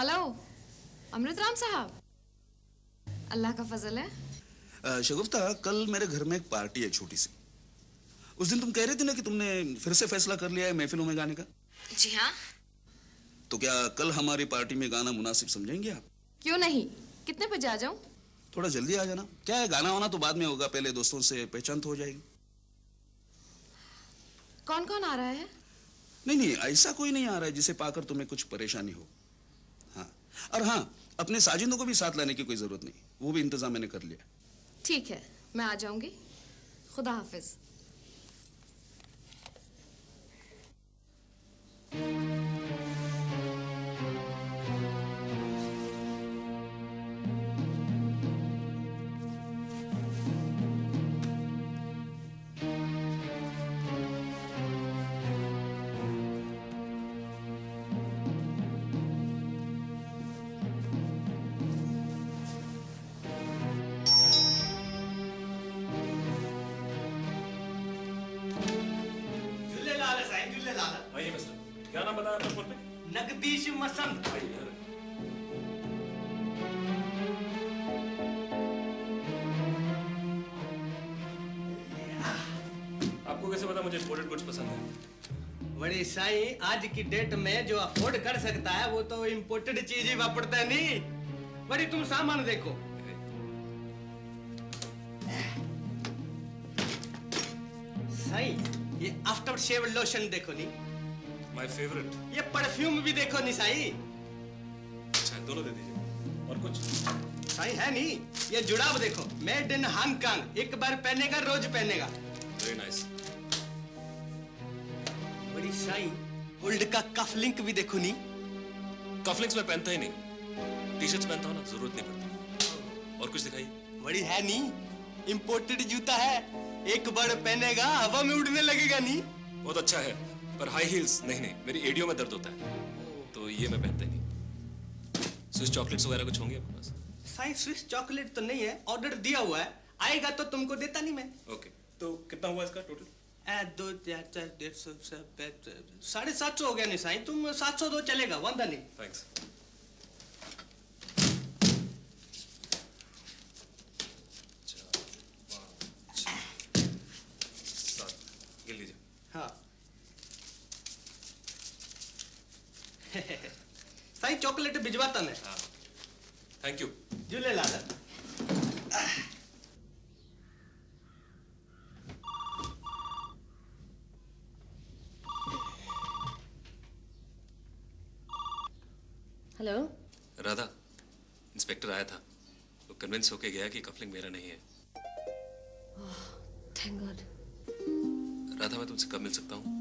Hello अमृत राम साहब, अल्लाह का फजल है। शगुफ्ता, कल मेरे घर में एक पार्टी है छोटी सी। उस दिन तुम कह रही थी ना कि तुमने फिर से फैसला कर लिया है महफिलों में गाने का। जी हाँ। तो क्या कल हमारी पार्टी में गाना मुनासिब समझेंगे आप? क्यों नहीं, कितने बजे आ जाऊं? थोड़ा जल्दी आ जाना। क्या है, गाना वाना तो बाद में होगा, पहले दोस्तों से पहचान तो हो जाएगी। कौन कौन आ रहा है? नहीं नहीं, ऐसा कोई नहीं आ रहा है जिसे पाकर तुम्हें कुछ परेशानी हो। हाँ, और हाँ, अपने साजिंदों को भी साथ लाने की कोई जरूरत नहीं, वो भी इंतजाम मैंने कर लिया। ठीक है, मैं आ जाऊंगी। खुदा हाफिज। क्या नाम बताया आपने फोन पे? नगदीश मसंद। आपको कैसे पता मुझे इंपोर्टेड गुड्स पसंद है? बड़ी साईं, आज की डेट में जो अफोर्ड कर सकता है वो तो इंपोर्टेड चीज ही वापरता है। नहीं बड़ी, तुम सामान देखो। साईं, ये आफ्टर शेव लोशन देखो नी। My favourite. ये परफ्यूम भी देखो नी साईं। अच्छा, दोनों दे दीजिए। और कुछ? साईं है नी, ये जुड़ाव देखो, मेड इन हांगकांग। एक बार पहनेगा रोज पहनेगा। Very nice. बड़ी साईं, ओल्ड का कफ लिंक भी देखो नी। कफलिंग्स में पहनता ही नहीं, टी शर्ट्स पहनता हूँ ना, जरूरत नहीं पड़ती। और कुछ दिखाइए। बड़ी है नी, इंपोर्टेड जूता है, एक बार पहनेगा हवा में उड़ने लगेगा नी। बहुत अच्छा है, पर हाई हील्स नहीं, मेरी एडियो में दर्द होता है, तो ये मैं पहनता ही नहीं। स्विस चॉकलेट्स वगैरह कुछ होंगे आपके पास? साईं, स्विस चॉकलेट तो नहीं है, ऑर्डर दिया हुआ है, आएगा तो तुमको देता नहीं मैं। ओके, तो कितना हुआ इसका टोटल? 2 4 4 150 750 हो गया नहीं साईं, तुम 700 दो चलेगा, वादा नहीं। थैंक्स। लीजिए। हाँ साईं, चॉकलेट भिजवाता मैं। हाँ, थैंक यू। झूले लाला। हेलो राधा, इंस्पेक्टर आया था, वो कन्विंस होके गया कि कफलिंग मेरा नहीं है। Thank God. राधा, मैं तुमसे कब मिल सकता हूँ?